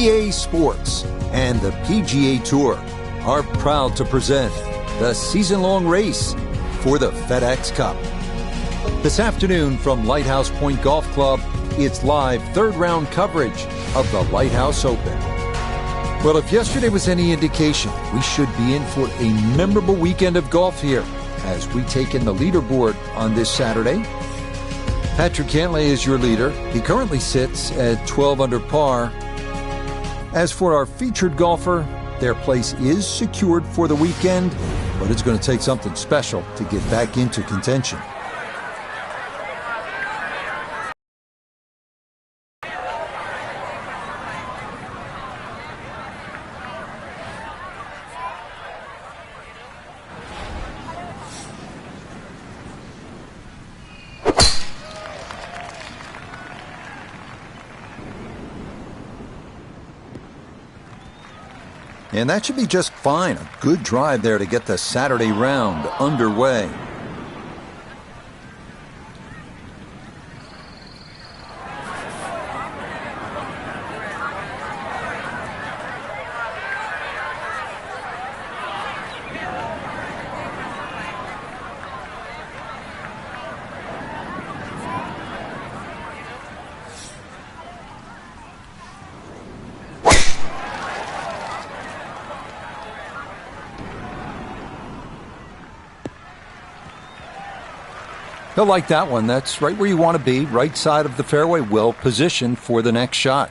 EA Sports and the PGA Tour are proud to present the season-long race for the FedEx Cup. This afternoon from Lighthouse Pointe Golf Club, it's live third-round coverage of the Lighthouse Open. Well, if yesterday was any indication, we should be in for a memorable weekend of golf here as we take in the leaderboard on this Saturday. Patrick Cantlay is your leader. He currently sits at 12 under par. As for our featured golfer, their place is secured for the weekend, but it's going to take something special to get back into contention. And that should be just fine. A good drive there to get the Saturday round underway. He'll like that one. That's right where you want to be, right side of the fairway, well positioned for the next shot.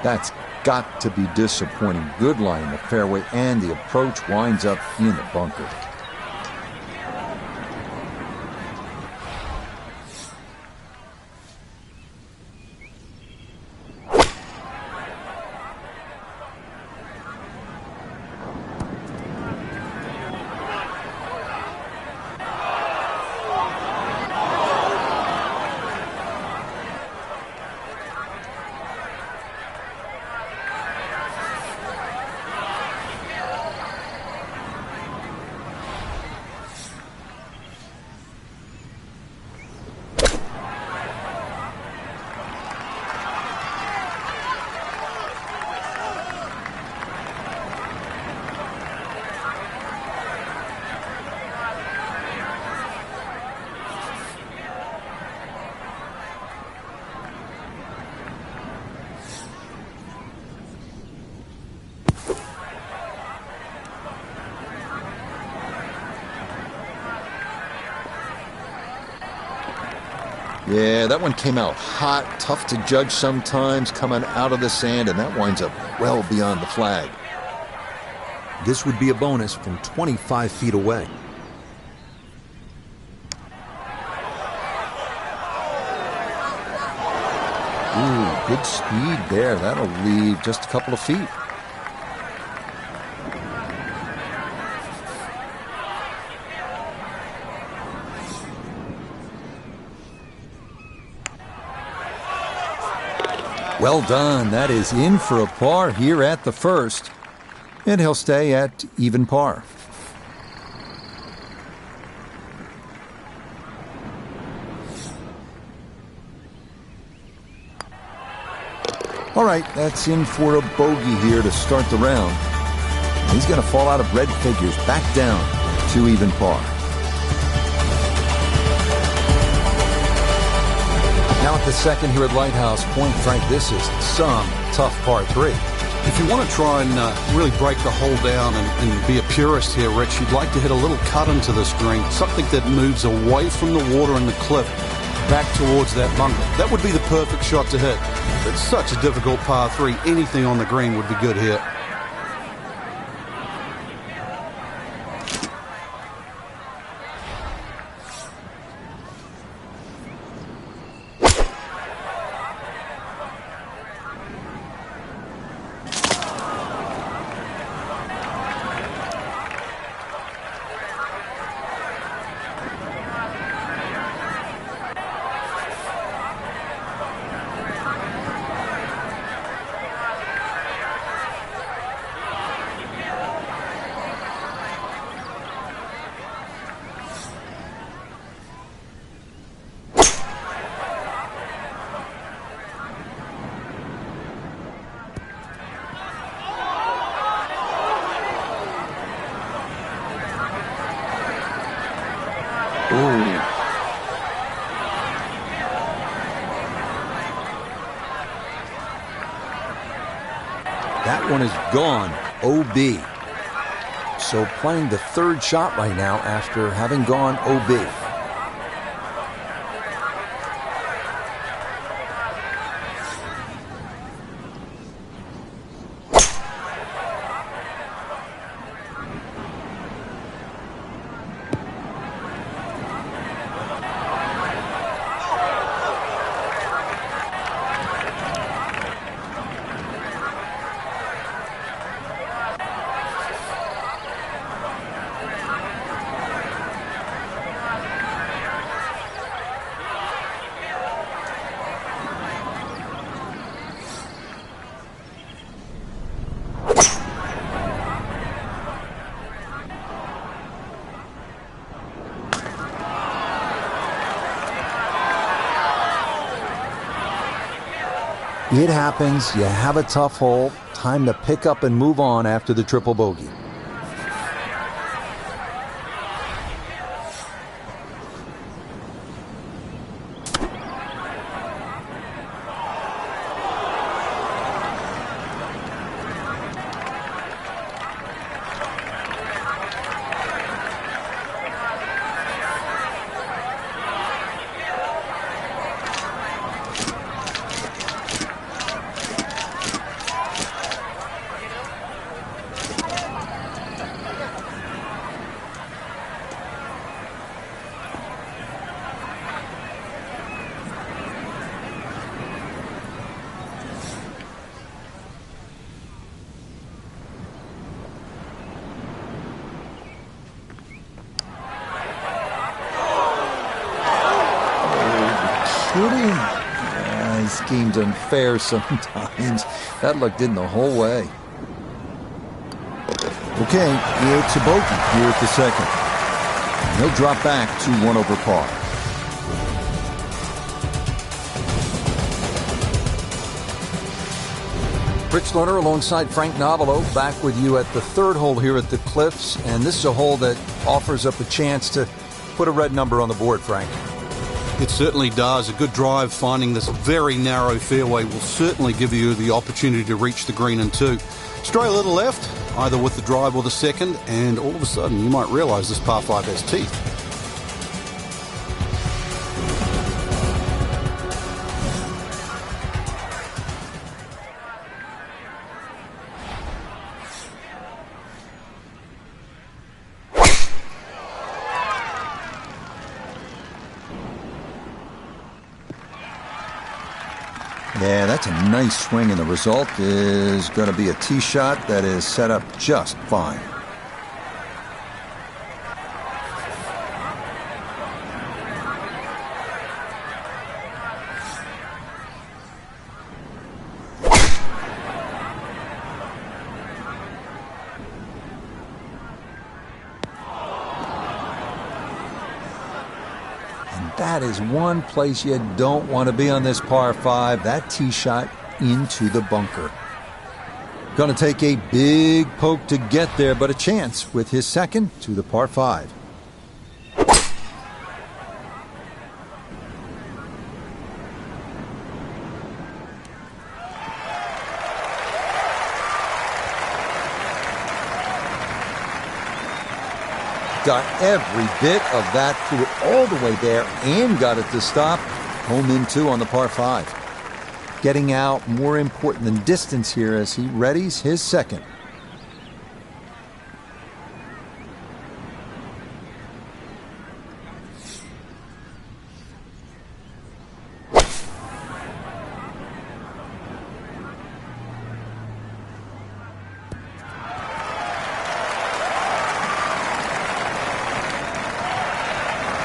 That's got to be disappointing. Good lie in the fairway, and the approach winds up in the bunker. Yeah, that one came out hot, tough to judge sometimes, coming out of the sand, and that winds up well beyond the flag. This would be a bonus from 25 feet away. Ooh, good speed there. That'll leave just a couple of feet. Well done. That is in for a par here at the first. And he'll stay at even par. All right, that's in for a bogey here to start the round. He's going to fall out of red figures, back down to even par. Now at the second here at Lighthouse Point, Frank, this is some tough par three. If you want to try and really break the hole down and be a purist here, Rich, you'd like to hit a little cut into this green, something that moves away from the water and the cliff back towards that bunker. That would be the perfect shot to hit. It's such a difficult par three. Anything on the green would be good here. That one is gone, OB. So playing the third shot right now after having gone OB. It happens. You have a tough hole. Time to pick up and move on after the triple bogey. Yeah, he schemed unfair sometimes. That looked in the whole way. Okay, it's a bogey here at the second. And he'll drop back to 1 over par. Rich Lerner alongside Frank Novelo back with you at the third hole here at the Cliffs. And this is a hole that offers up a chance to put a red number on the board, Frank. It certainly does. A good drive finding this very narrow fairway will certainly give you the opportunity to reach the green in two. Stray a little left, either with the drive or the second, and all of a sudden you might realize this par 5 has teeth. Yeah, that's a nice swing, and the result is going to be a tee shot that is set up just fine. That is one place you don't want to be on this par 5. That tee shot into the bunker. Going to take a big poke to get there, but a chance with his second to the par 5. Got every bit of that, threw it all the way there and got it to stop. Home in 2 on the par 5. Getting out more important than distance here as he readies his second.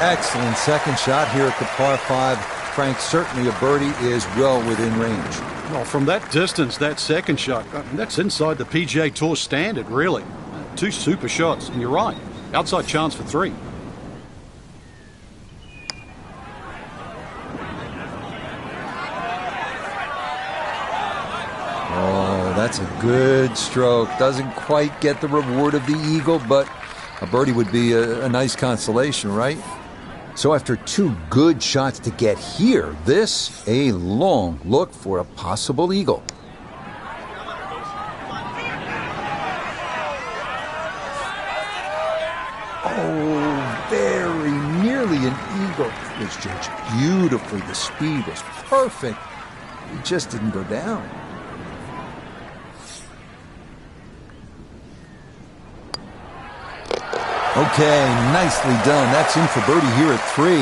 Excellent second shot here at the par 5. Frank, certainly a birdie is well within range. Well, from that distance, that second shot, that's inside the PGA Tour standard, really. 2 super shots, and you're right. Outside chance for 3. Oh, that's a good stroke. Doesn't quite get the reward of the eagle, but a birdie would be a nice consolation, right? So after 2 good shots to get here, this a long look for a possible eagle. eagle was just beautifully. The speed was perfect. It just didn't go down. Okay, nicely done. That's in for birdie here at 3.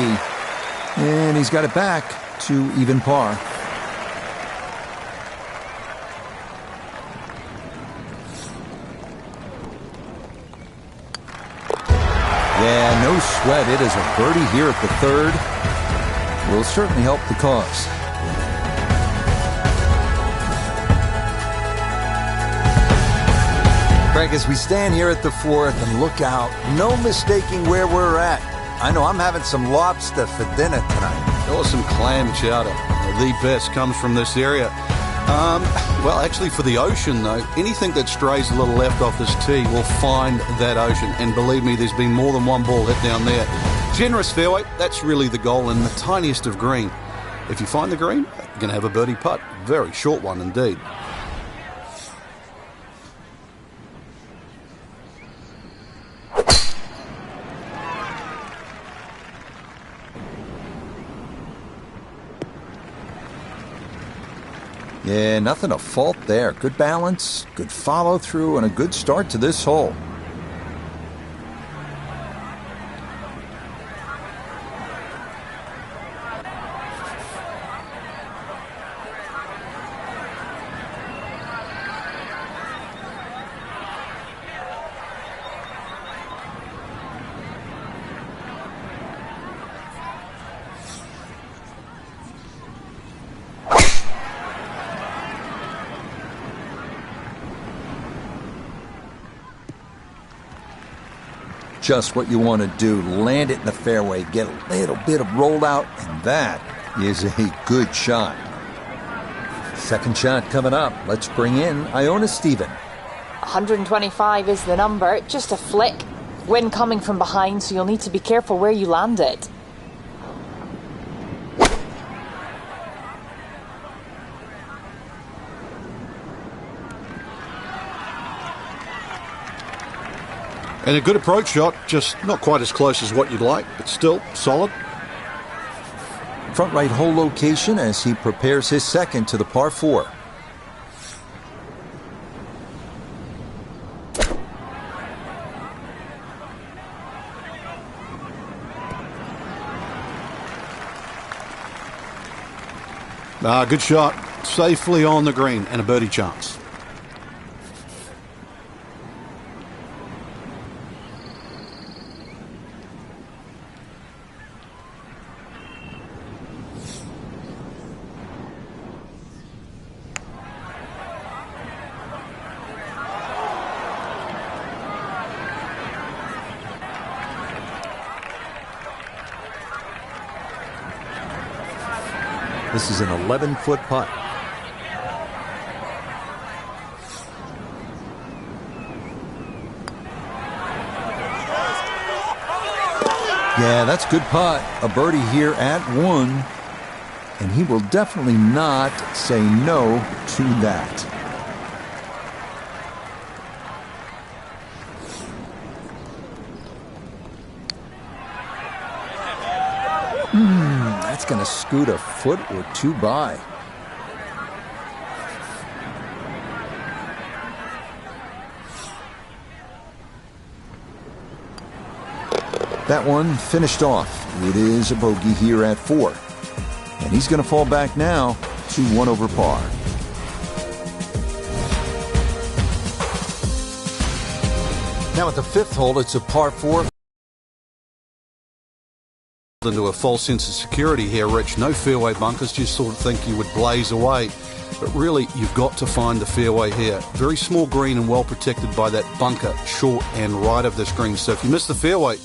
And he's got it back to even par. Yeah, no sweat. It is a birdie here at the 3rd. Will certainly help the cause. Greg, as we stand here at the 4th and look out, no mistaking where we're at. I know I'm having some lobster for dinner tonight. Or some clam chowder. The best comes from this area. Well, actually, for the ocean, though, anything that strays a little left off this tee will find that ocean. And believe me, there's been more than one ball hit down there. Generous fairway, that's really the goal, and the tiniest of green. If you find the green, you're going to have a birdie putt. Very short one indeed. Yeah, nothing to fault there. Good balance, good follow through, and a good start to this hole. Just what you want to do. Land it in the fairway, get a little bit of rolled out, and that is a good shot. Second shot coming up. Let's bring in Iona Stephen. 125 is the number. Just a flick. Wind coming from behind, so you'll need to be careful where you land it. And a good approach shot, just not quite as close as what you'd like, but still solid. Front right hole location as he prepares his second to the par 4. Good shot, safely on the green, and a birdie chance. This is an 11-foot putt. Yeah, that's a good putt. A birdie here at 1. And he will definitely not say no to that. That's going to scoot a foot or 2 by. That one finished off. It is a bogey here at 4. And he's going to fall back now to 1 over par. Now at the 5th hole, it's a par 4. Into a false sense of security here, Rich. No fairway bunkers, just sort of think you would blaze away. But really, you've got to find the fairway here. Very small green and well protected by that bunker short and right of this green. So if you miss the fairway,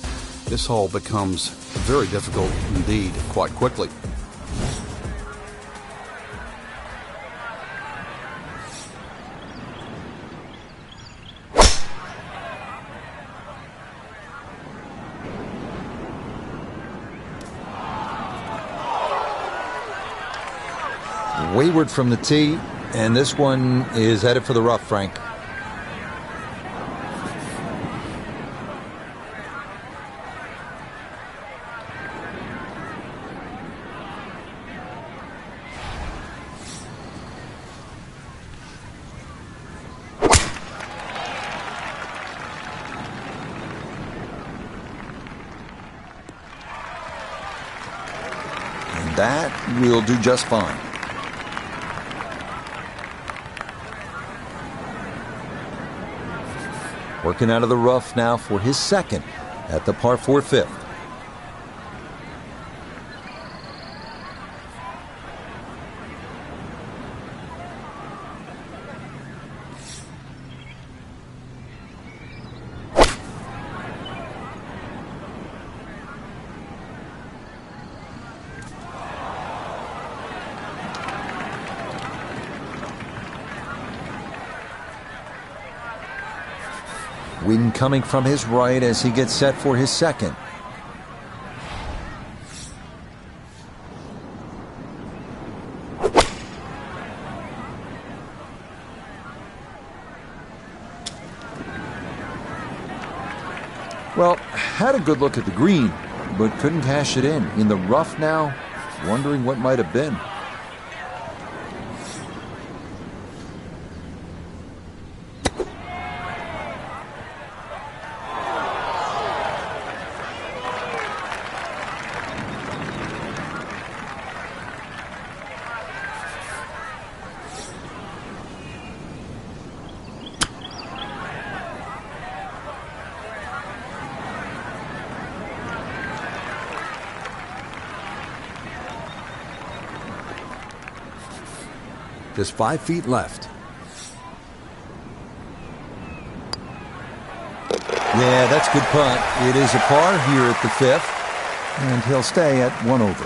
this hole becomes very difficult indeed quite quickly. Wayward from the tee, and this one is headed for the rough, Frank. that will do just fine. Working out of the rough now for his second at the par 4 fifth. Wind coming from his right as he gets set for his second. Well, had a good look at the green, but couldn't cash it in the rough now, wondering what might have been. Just 5 feet left. Yeah, that's a good putt. It is a par here at the fifth, and he'll stay at 1 over.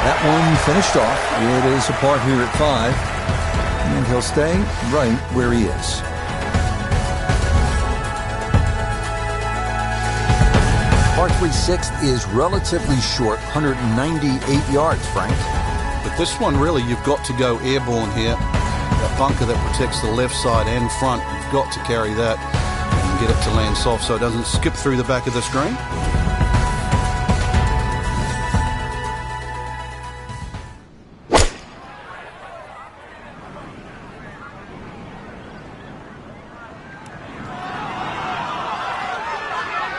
That one finished off. It is a par here at 5, and he'll stay right where he is. Par 3 sixth is relatively short, 198 yards, Frank. But this one, really, you've got to go airborne here. That bunker that protects the left side and front, you've got to carry that and get it to land soft so it doesn't skip through the back of the screen.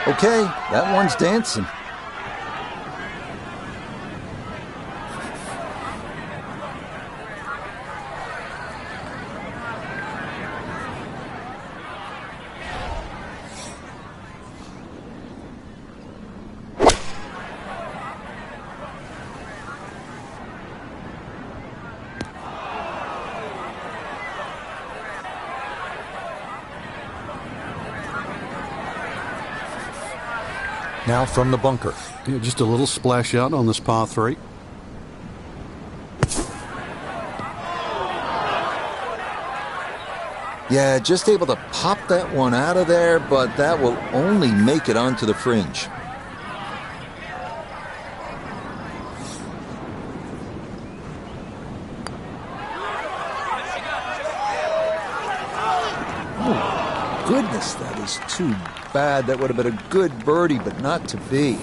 Okay, that one's dancing. Now from the bunker. Yeah, just a little splash out on this par 3. Yeah, just able to pop that one out of there, but that will only make it onto the fringe. Oh, goodness, that is too bad. That would have been a good birdie, but not to be.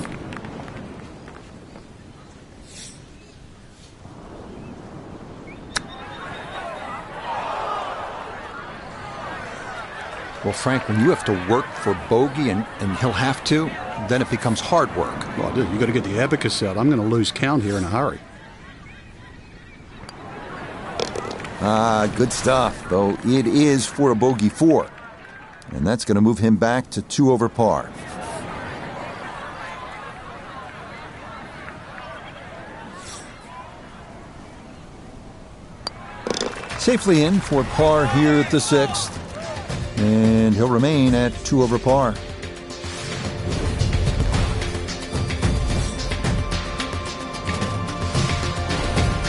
Well, Frank, when you have to work for bogey and he'll have to, then it becomes hard work. Well, dude, you got to get the abacus out. I'm going to lose count here in a hurry. Good stuff, though it is for a bogey 4. And that's going to move him back to 2 over par. Safely in for par here at the 6th. And he'll remain at 2 over par.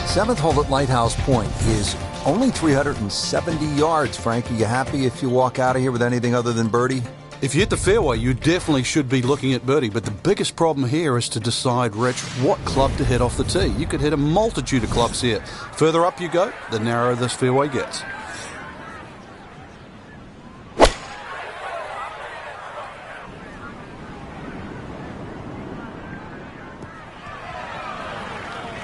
Seventh hole at Lighthouse Point is only 370 yards. Frank, are you happy if you walk out of here with anything other than birdie? If you hit the fairway, you definitely should be looking at birdie. But the biggest problem here is to decide, Rich, what club to hit off the tee. You could hit a multitude of clubs here. Further up you go, the narrower this fairway gets.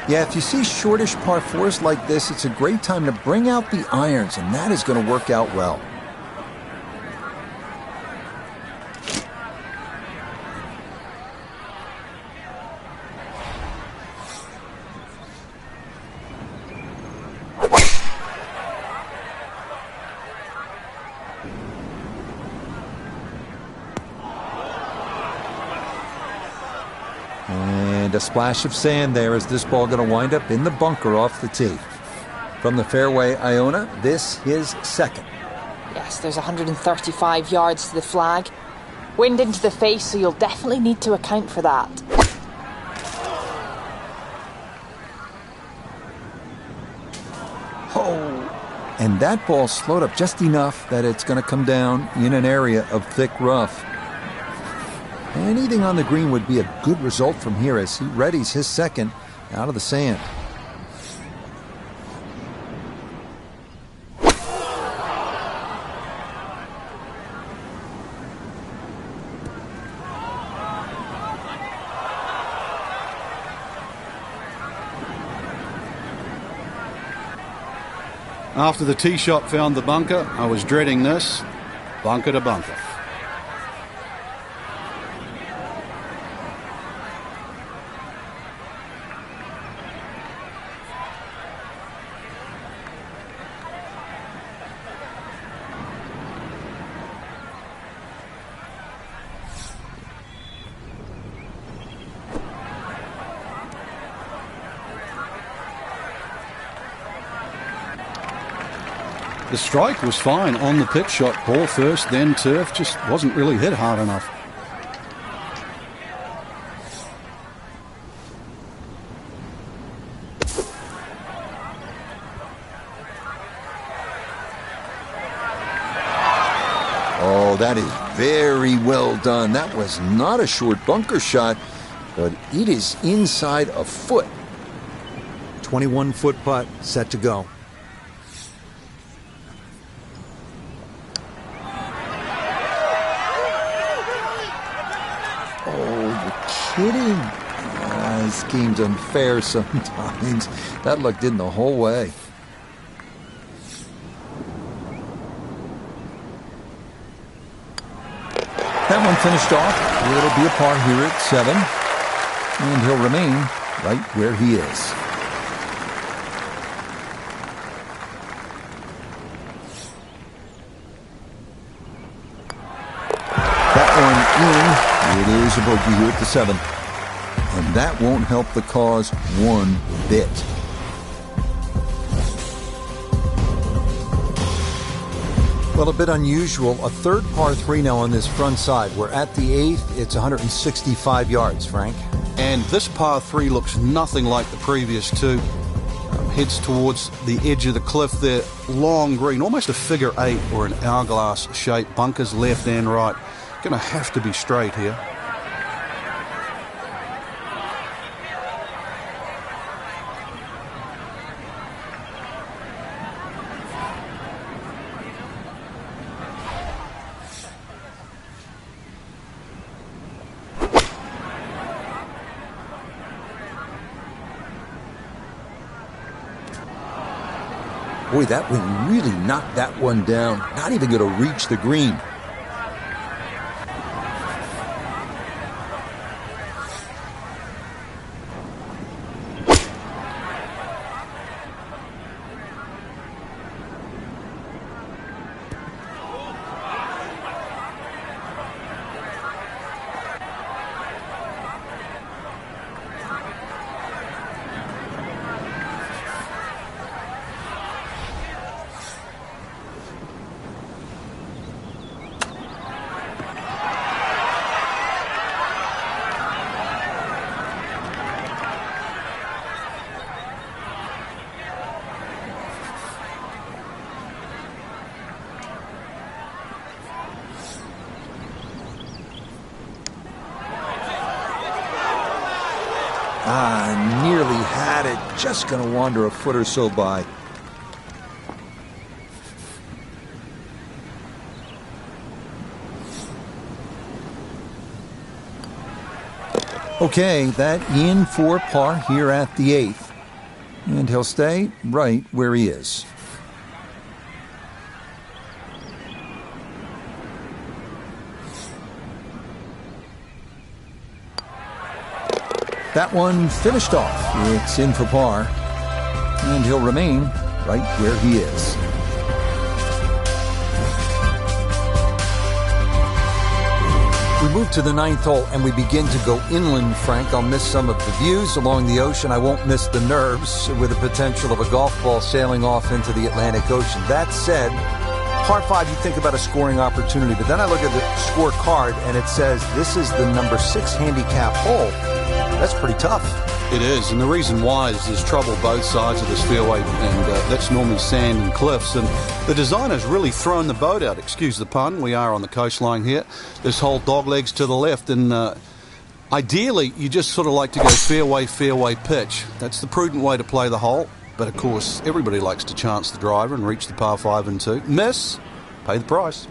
Yeah, if you see shortish par 4s like this, it's a great time to bring out the irons, and that is going to work out well. And a splash of sand there. Is this ball going to wind up in the bunker off the tee? From the fairway, Iona, this is second. Yes, there's 135 yards to the flag. Wind into the face, so you'll definitely need to account for that. Oh, and that ball slowed up just enough that it's going to come down in an area of thick rough. Anything on the green would be a good result from here as he readies his second out of the sand. After the tee shot found the bunker, I was dreading this. Bunker to bunker. The strike was fine on the pitch shot. Ball first, then turf. Just wasn't really hit hard enough. Oh, that is very well done. That was not a short bunker shot, but it is inside a foot. 21-foot putt set to go. Kidding? This game's unfair sometimes. That luck did the whole way. That one finished off. It'll be a par here at 7. And he'll remain right where he is. It is a bogey here at the 7th, and that won't help the cause one bit. Well, a bit unusual. A third par 3 now on this front side. We're at the 8th. It's 165 yards, Frank. And this par 3 looks nothing like the previous two. Heads towards the edge of the cliff there. Long green, almost a figure 8 or an hourglass shape. Bunkers left and right. Going to have to be straight here. Boy, that wind really knocked that one down. Not even going to reach the green. Nearly had it. Just going to wander a foot or so by. Okay, that in for par here at the 8th. And he'll stay right where he is. That one finished off. It's in for par. And he'll remain right where he is. We move to the 9th hole and we begin to go inland, Frank. I'll miss some of the views along the ocean. I won't miss the nerves with the potential of a golf ball sailing off into the Atlantic Ocean. That said, par 5, you think about a scoring opportunity, but then I look at the scorecard and it says this is the number 6 handicap hole. That's pretty tough. It is, and the reason why is there's trouble both sides of this fairway, and that's normally sand and cliffs, and the designer's really thrown the boat out, excuse the pun. We are on the coastline here. This whole dog legs to the left, and ideally you just sort of like to go fairway, fairway pitch. That's the prudent way to play the hole, but of course everybody likes to chance the driver and reach the par 5 and 2. Miss, pay the price.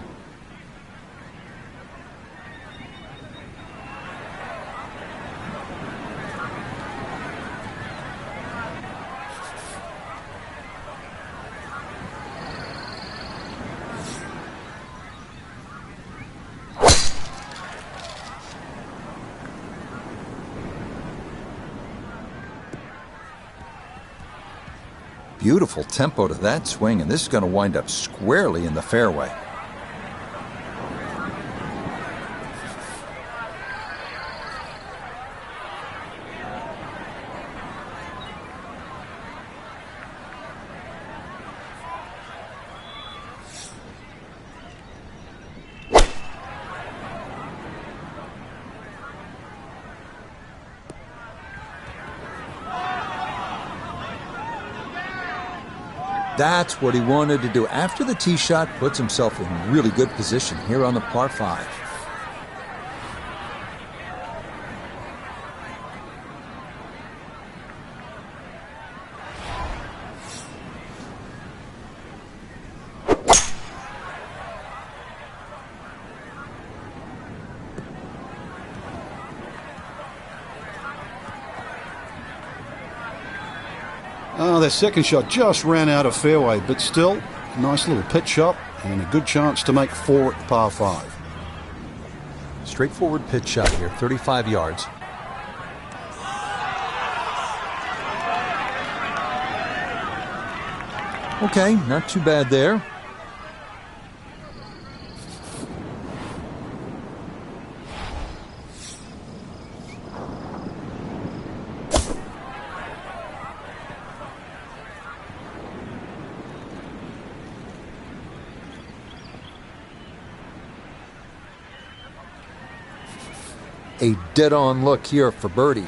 Beautiful tempo to that swing, and this is going to wind up squarely in the fairway. That's what he wanted to do. After the tee shot, puts himself in really good position here on the par 5. Oh, that second shot just ran out of fairway, but still, a nice little pitch shot and a good chance to make 4 at the par 5. Straightforward pitch shot here, 35 yards. Okay, not too bad there. A dead-on look here for birdie.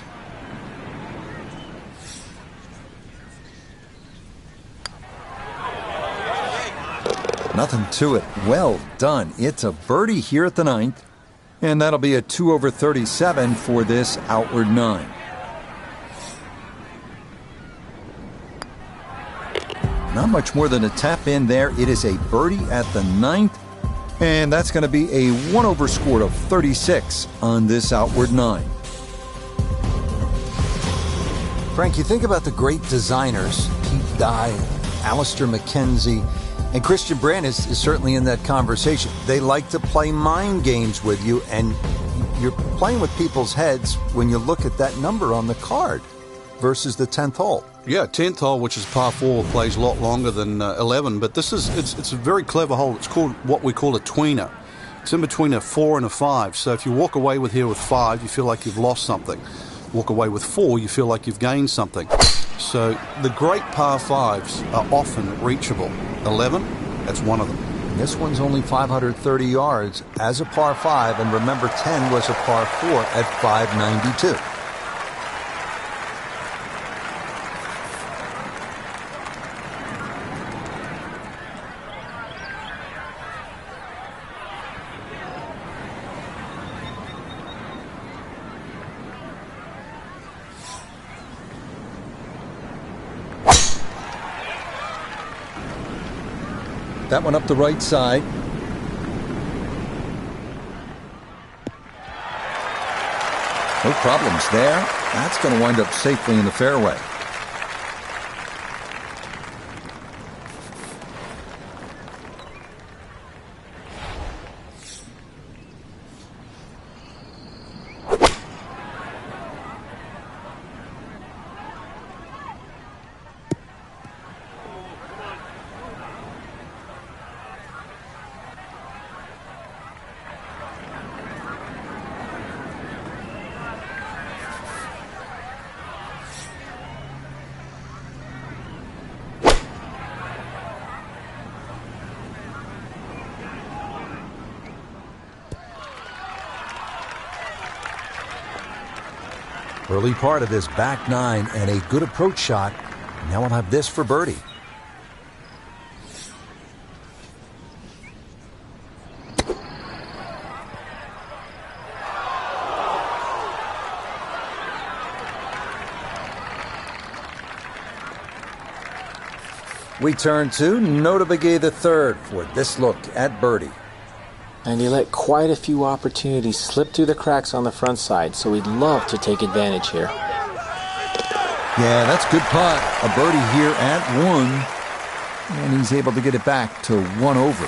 Nothing to it. Well done. It's a birdie here at the 9th, and that'll be a 2 over 37 for this outward 9. Not much more than a tap in there. It is a birdie at the 9th. And that's going to be a 1 over score of 36 on this outward 9. Frank, you think about the great designers, Pete Dye, Alistair McKenzie, and Christian Brand is certainly in that conversation. They like to play mind games with you, and you're playing with people's heads when you look at that number on the card versus the 10th hole. Yeah, 10th hole, which is par 4, plays a lot longer than 11, but this is it's a very clever hole. It's called what we call a tweener. It's in between a 4 and a 5. So if you walk away with here with 5, you feel like you've lost something. Walk away with 4, you feel like you've gained something. So the great par 5s are often reachable. 11, that's one of them. And this one's only 530 yards as a par 5, and remember 10 was a par 4 at 592. That one up the right side. No problems there. That's going to wind up safely in the fairway. Early part of this back nine and a good approach shot. Now we'll have this for birdie. We turn to Nota Begay the third for this look at birdie. And he let quite a few opportunities slip through the cracks on the front side, so he'd love to take advantage here. Yeah, that's good putt. A birdie here at one, and he's able to get it back to one over.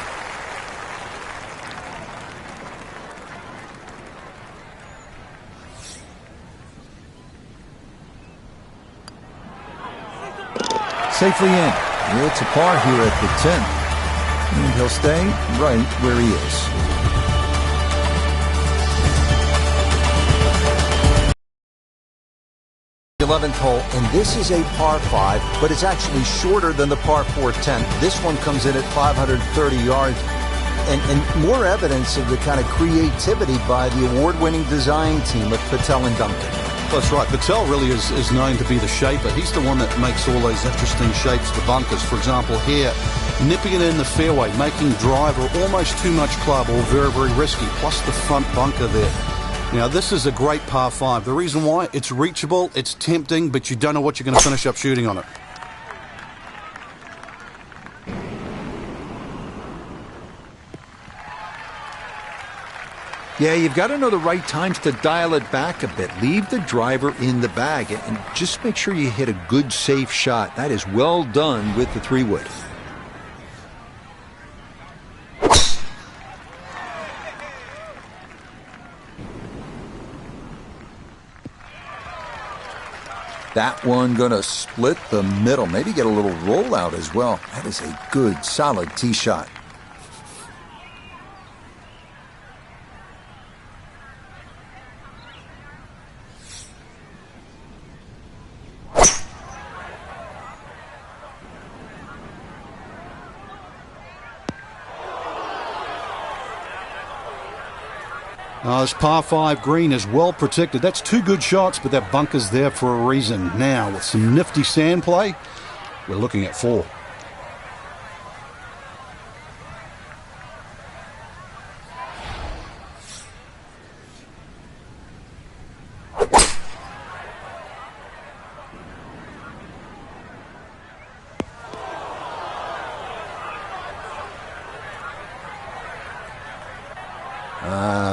Safely in. It's a par here at the 10th, and he'll stay right where he is. The 11th hole, and this is a par 5, but it's actually shorter than the par 4 10th. This one comes in at 530 yards, and more evidence of the kind of creativity by the award-winning design team of Patel and Duncan. That's right. Patel really is known to be the shaper. He's the one that makes all those interesting shapes to bunkers. For example, here, nipping it in the fairway, making driver almost too much club or very, very risky, plus the front bunker there. Now, this is a great par 5. The reason why, it's reachable, it's tempting, but you don't know what you're going to finish up shooting on it. Yeah, you've got to know the right times to dial it back a bit. Leave the driver in the bag and just make sure you hit a good, safe shot. That is well done with the 3-wood. That one going to split the middle. Maybe get a little rollout as well. That is a good, solid tee shot. This par 5 green is well protected. That's 2 good shots, but that bunker's there for a reason. Now, with some nifty sand play, we're looking at 4.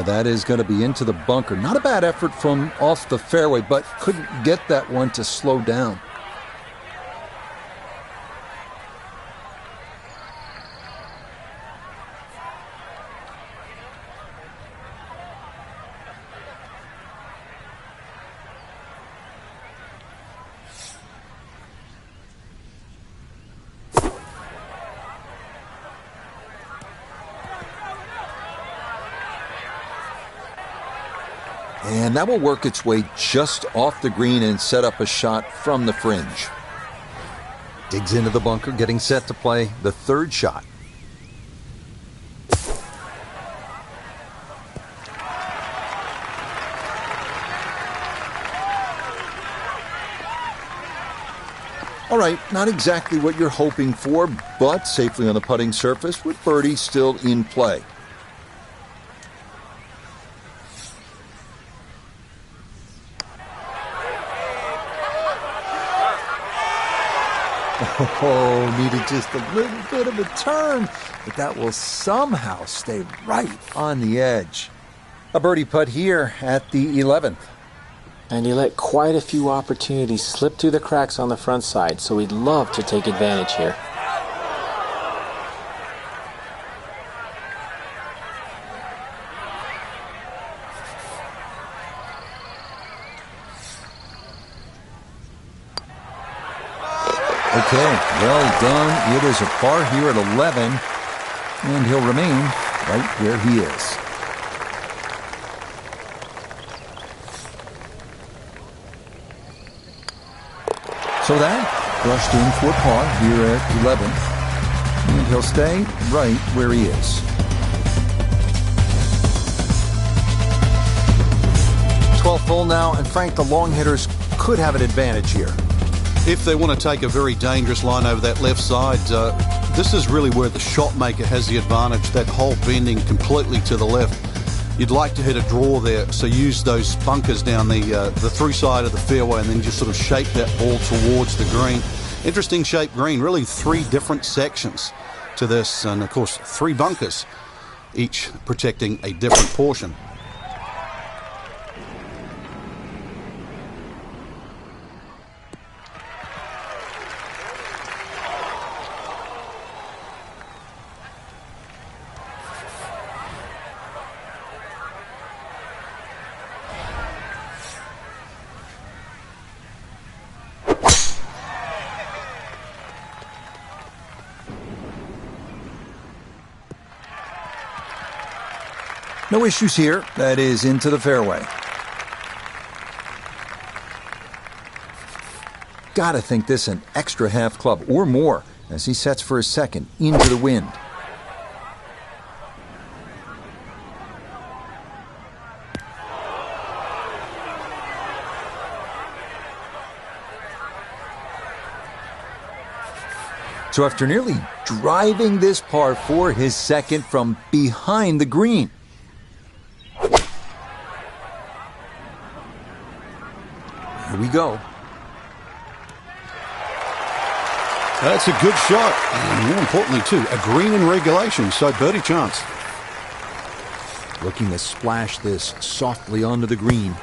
That is going to be into the bunker. Not a bad effort from off the fairway, but couldn't get that one to slow down. And that will work its way just off the green and set up a shot from the fringe. Digs into the bunker, getting set to play the 3rd shot. All right, not exactly what you're hoping for, but safely on the putting surface with birdie still in play. Oh, needed just a little bit of a turn, but that will somehow stay right on the edge. A birdie putt here at the 11th. And he let quite a few opportunities slip through the cracks on the front side, so he'd love to take advantage here. Okay, well done. It is a par here at 11, and he'll remain right where he is. So that brushed in for par here at 11th, and he'll stay right where he is. 12th full now, and Frank, the long hitters could have an advantage here. If they want to take a very dangerous line over that left side, this is really where the shot maker has the advantage, that hole bending completely to the left. You'd like to hit a draw there, so use those bunkers down the through side of the fairway and then just sort of shape that ball towards the green. Interesting shaped green, really 3 different sections to this, and of course 3 bunkers, each protecting a different portion. No issues here. That is into the fairway. Gotta think this an extra half club or more as he sets for his second into the wind. So after nearly driving this par for his second from behind the green. Here we go. That's a good shot, and more importantly too, a green in regulation, so birdie chance. Looking to splash this softly onto the green.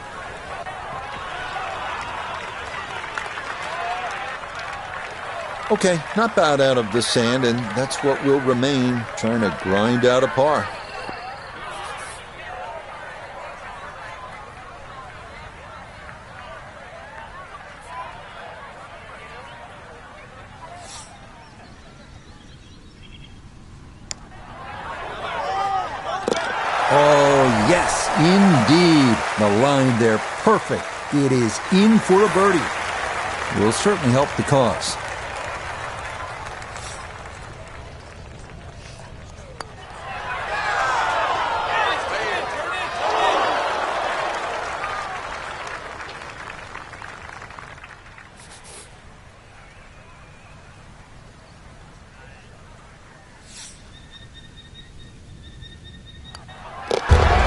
Okay, not bad out of the sand, and that's what will remain, trying to grind out a par. Oh, yes, indeed. The line there, perfect. It is in for a birdie. Will certainly help the cause.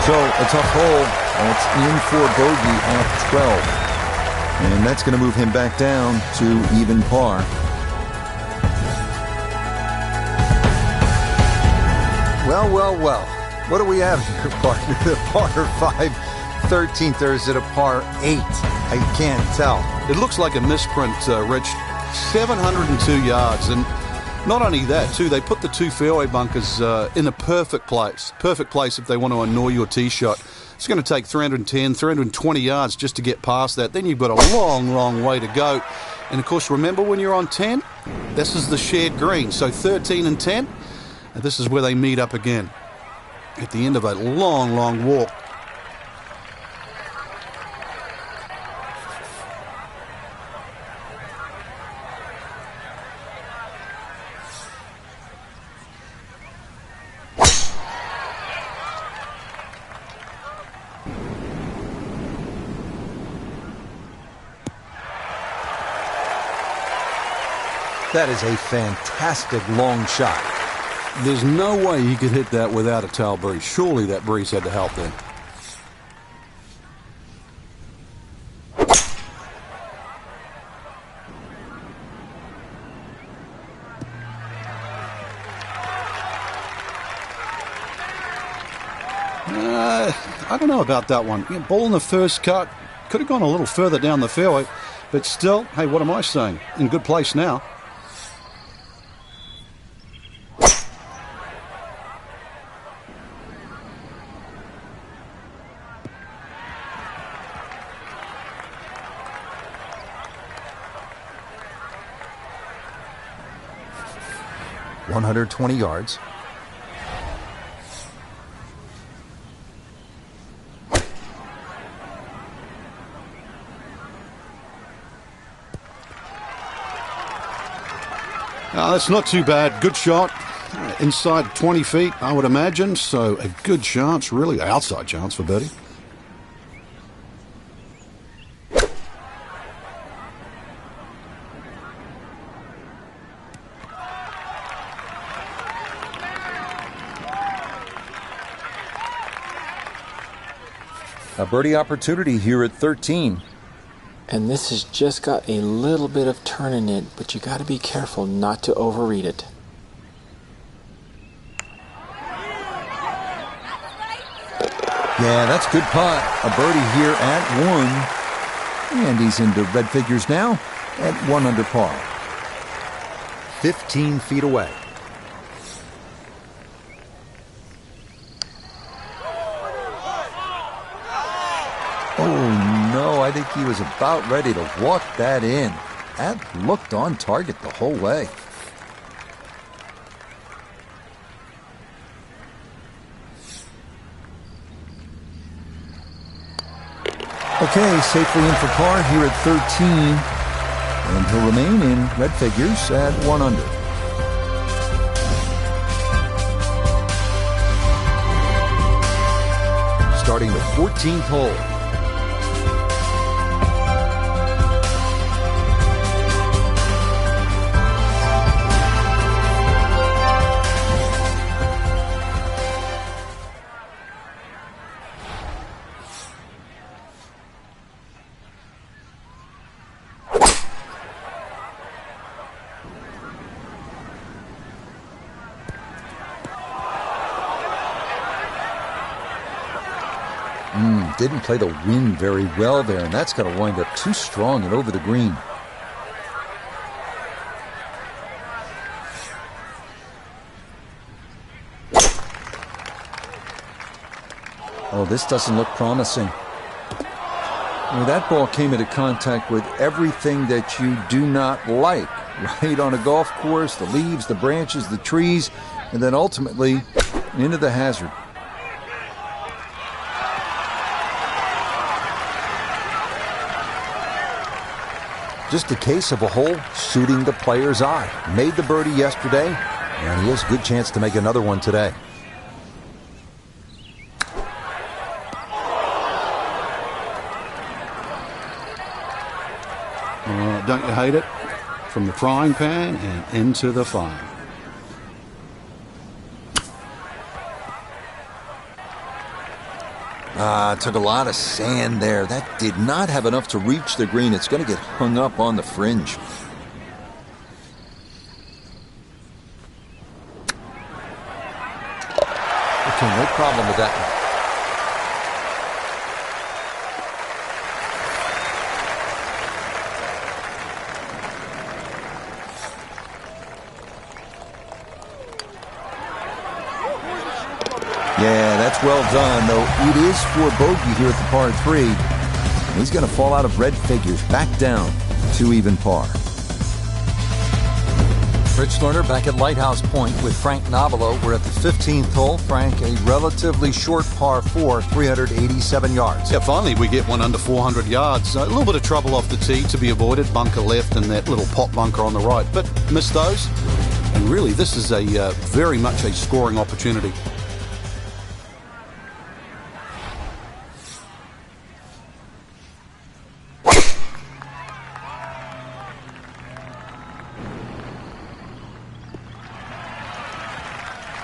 So, a tough hole. That's in for bogey off 12. And that's going to move him back down to even par. Well, well, well. What do we have here, partner? The par 5, 13th, or is it a par 8? I can't tell. It looks like a misprint, Rich. 702 yards, and not only that, too, they put the 2 fairway bunkers in a perfect place. Perfect place if they want to annoy your tee shot. It's going to take 310, 320 yards just to get past that. Then you've got a long, long way to go. And, of course, remember when you're on 10? This is the shared green. So 13 and 10, and this is where they meet up again at the end of a long, long walk. That is a fantastic long shot. There's no way he could hit that without a tail breeze. Surely that breeze had to help then. I don't know about that one. Ball in the first cut. Could have gone a little further down the fairway. But still, hey, what am I saying? In good place now. $120 yards. That's not too bad. Good shot. Inside 20 feet, I would imagine. So a good chance, really outside chance for birdie. A birdie opportunity here at 13. And this has just got a little bit of turn in it, but you got to be careful not to overread it. Yeah, that's good putt. A birdie here at 1. And he's into red figures now at 1 under par. 15 feet away. Oh no, I think he was about ready to walk that in. That looked on target the whole way. Okay, safely in for par here at 13. And he'll remain in red figures at 1 under. Starting the 14th hole. Didn't play the wind very well there, and that's going to wind up too strong and over the green. Oh, this doesn't look promising. Well, that ball came into contact with everything that you do not like, right on a golf course, the leaves, the branches, the trees, and then ultimately into the hazard. Just a case of a hole suiting the player's eye. Made the birdie yesterday, and he has a good chance to make another one today. Don't you hate it? From the frying pan and into the fire. Took a lot of sand there. That did not have enough to reach the green. It's going to get hung up on the fringe. Okay, no problem with that one. Yeah, that's well done, though it is for bogey here at the par 3. And he's going to fall out of red figures, back down to even par. Rich Lerner back at Lighthouse Point with Frank Nobilo. We're at the 15th hole. Frank, a relatively short par 4, 387 yards. Yeah, finally we get one under 400 yards. A little bit of trouble off the tee to be avoided. Bunker left and that little pot bunker on the right. But missed those. And really, this is a very much a scoring opportunity.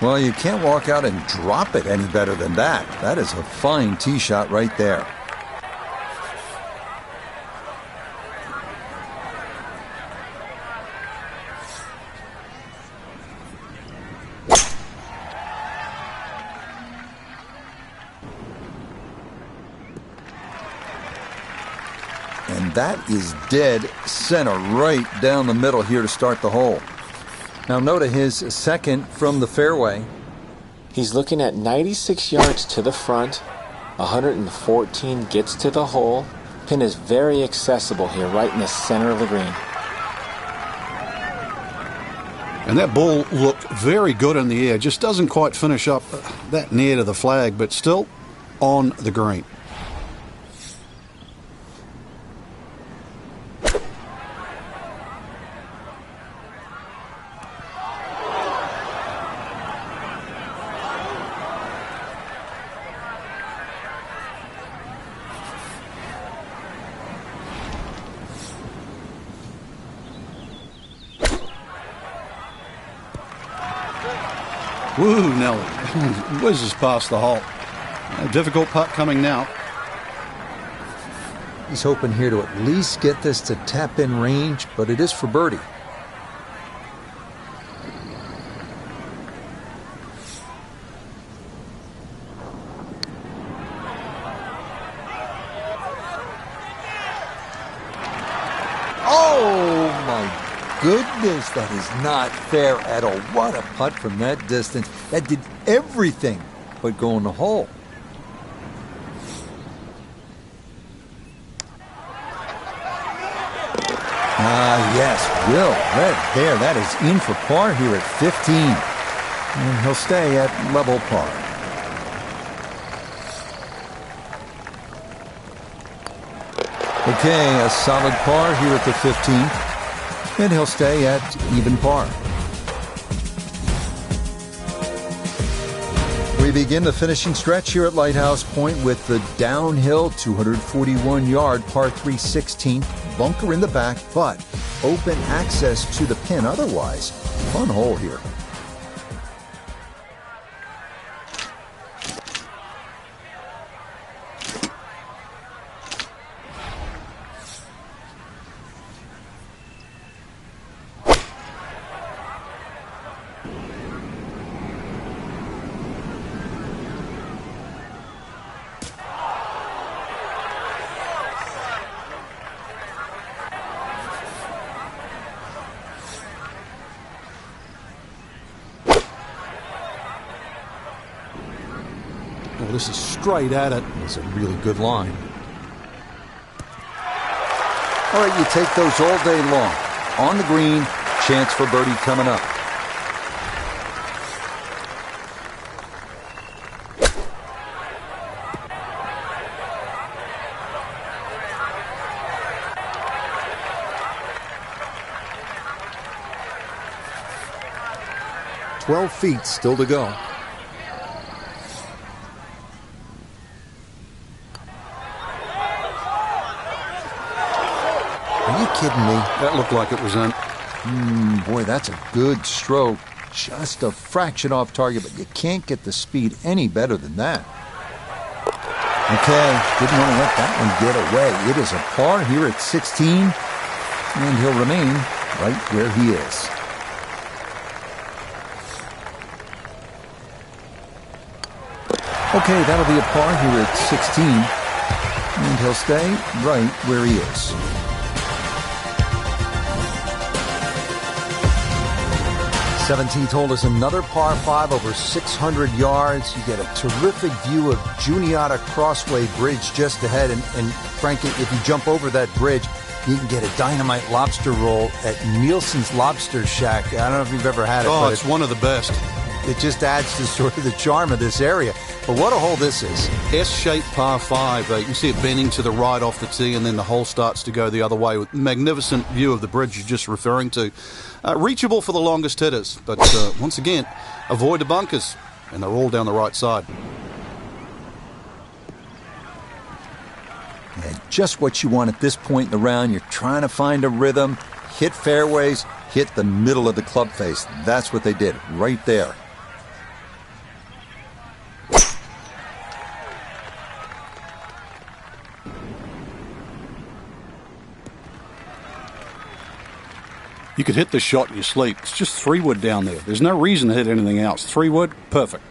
Well, you can't walk out and drop it any better than that. That is a fine tee shot right there. And that is dead center right down the middle here to start the hole. Now note his second from the fairway. He's looking at 96 yards to the front, 114 gets to the hole. Pin is very accessible here, right in the center of the green. And that ball looked very good in the air. Just doesn't quite finish up that near to the flag, but still on the green. Woo, Nelly. Whizzes past the hole. A difficult putt coming now. He's hoping here to at least get this to tap-in range, but it is for birdie. Oh, my goodness, that is not fair at all. What a putt from that distance. That did everything but go in the hole. Yes, Will, right there. That is in for par here at 15. And he'll stay at level par. Okay, a solid par here at the 15th. And he'll stay at even par. We begin the finishing stretch here at Lighthouse Point with the downhill 241-yard par 3 16th. Bunker in the back, but open access to the pin. Otherwise, fun hole here. Oh, this is straight at it. It's a really good line. All right, you take those all day long. On the green, chance for birdie coming up. "12 feet still to go." Are you kidding me? That looked like it was in. Boy, that's a good stroke. Just a fraction off target, but you can't get the speed any better than that. Okay, didn't want to let that one get away. It is a par here at 16, and he'll remain right where he is. Okay, that'll be a par here at 16, and he'll stay right where he is. 17th hole is another par 5 over 600 yards. You get a terrific view of Juniata Crossway Bridge just ahead. And frankly, if you jump over that bridge, you can get a dynamite lobster roll at Nielsen's Lobster Shack. I don't know if you've ever had it. Oh, but it's one of the best. It just adds to sort of the charm of this area. But what a hole this is. S-shaped par 5. You can see it bending to the right off the tee, and then the hole starts to go the other way with magnificent view of the bridge you're just referring to. Reachable for the longest hitters, but once again, avoid the bunkers, and they're all down the right side. Yeah, just what you want at this point in the round. You're trying to find a rhythm, hit fairways, hit the middle of the club face. That's what they did right there. You could hit this shot in your sleep. It's just 3-wood down there. There's no reason to hit anything else. 3-wood, perfect.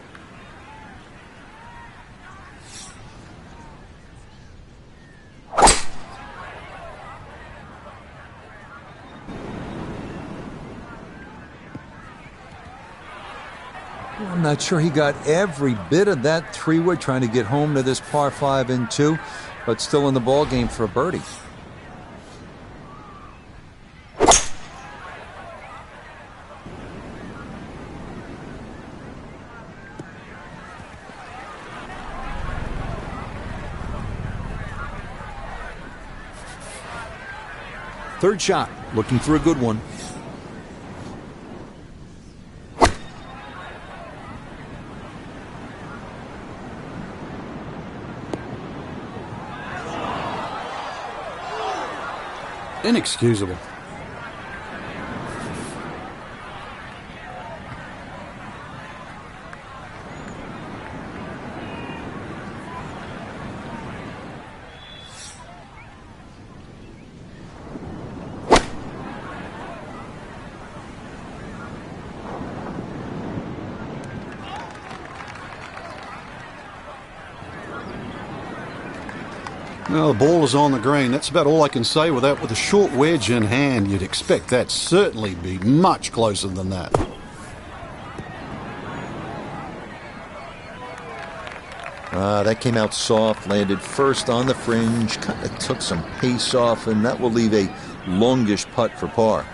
I'm not sure he got every bit of that 3-wood trying to get home to this par 5 in 2, but still in the ball game for a birdie. Third shot, looking for a good one. Inexcusable. Well, the ball is on the green. That's about all I can say with that. With a short wedge in hand, you'd expect that certainly be much closer than that. That came out soft, landed first on the fringe, kind of took some pace off, and that will leave a longish putt for par.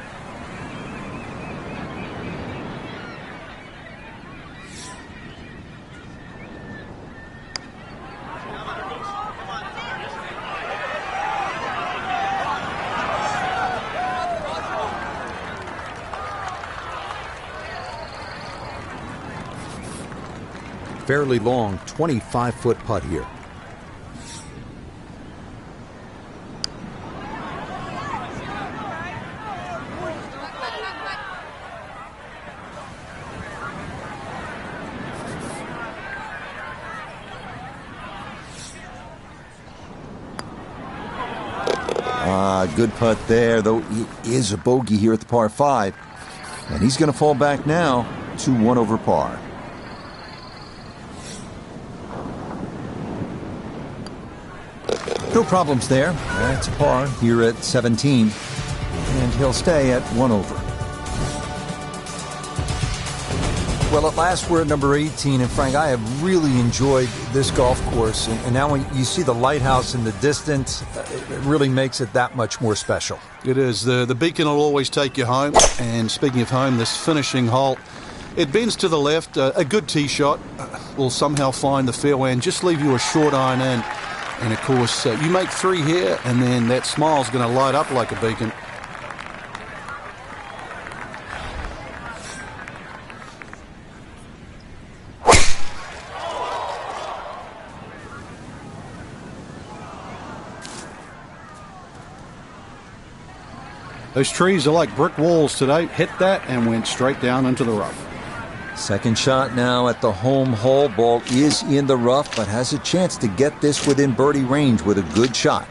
Fairly long 25-foot putt here. Good putt there, though it is a bogey here at the par 5. And he's going to fall back now to 1 over par. No problems there. That's par here at 17. And he'll stay at 1 over. Well, at last we're at number 18, and Frank, I have really enjoyed this golf course. And now when you see the lighthouse in the distance, it really makes it that much more special. It is. The beacon will always take you home. And speaking of home, this finishing hole, it bends to the left. A good tee shot will somehow find the fairway and just leave you a short iron in. And, of course, you make 3 here, and then that smile's going to light up like a beacon. Those trees are like brick walls today. Hit that and went straight down into the rough. Second shot now at the home hole. Ball is in the rough, but has a chance to get this within birdie range with a good shot.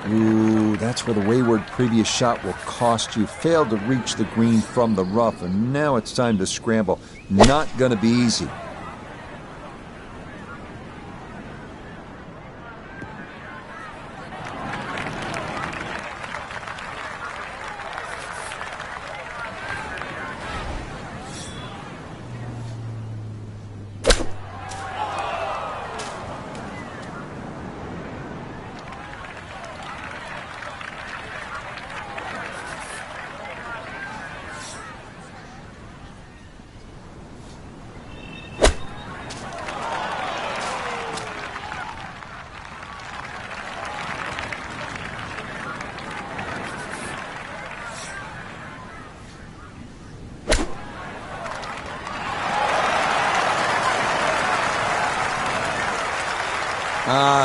Ooh, that's where the wayward previous shot will cost you. Failed to reach the green from the rough, and now it's time to scramble. Not going to be easy.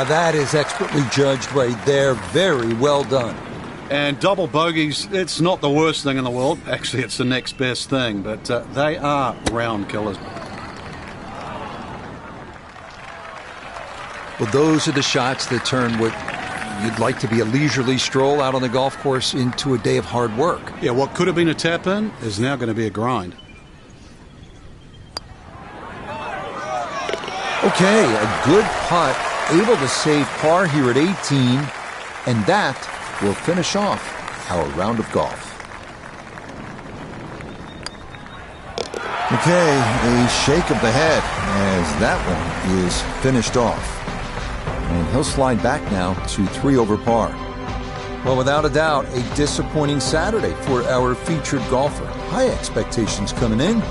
That is expertly judged right there. Very well done. And double bogeys, it's not the worst thing in the world. Actually, it's the next best thing, but they are round killers. Well, those are the shots that turn what you'd like to be a leisurely stroll out on the golf course into a day of hard work. Yeah, what could have been a tap-in is now going to be a grind. Okay, a good putt. Able to save par here at 18, and that will finish off our round of golf. Okay, a shake of the head as that one is finished off. And he'll slide back now to 3 over par. Well, without a doubt, a disappointing Saturday for our featured golfer. High expectations coming in.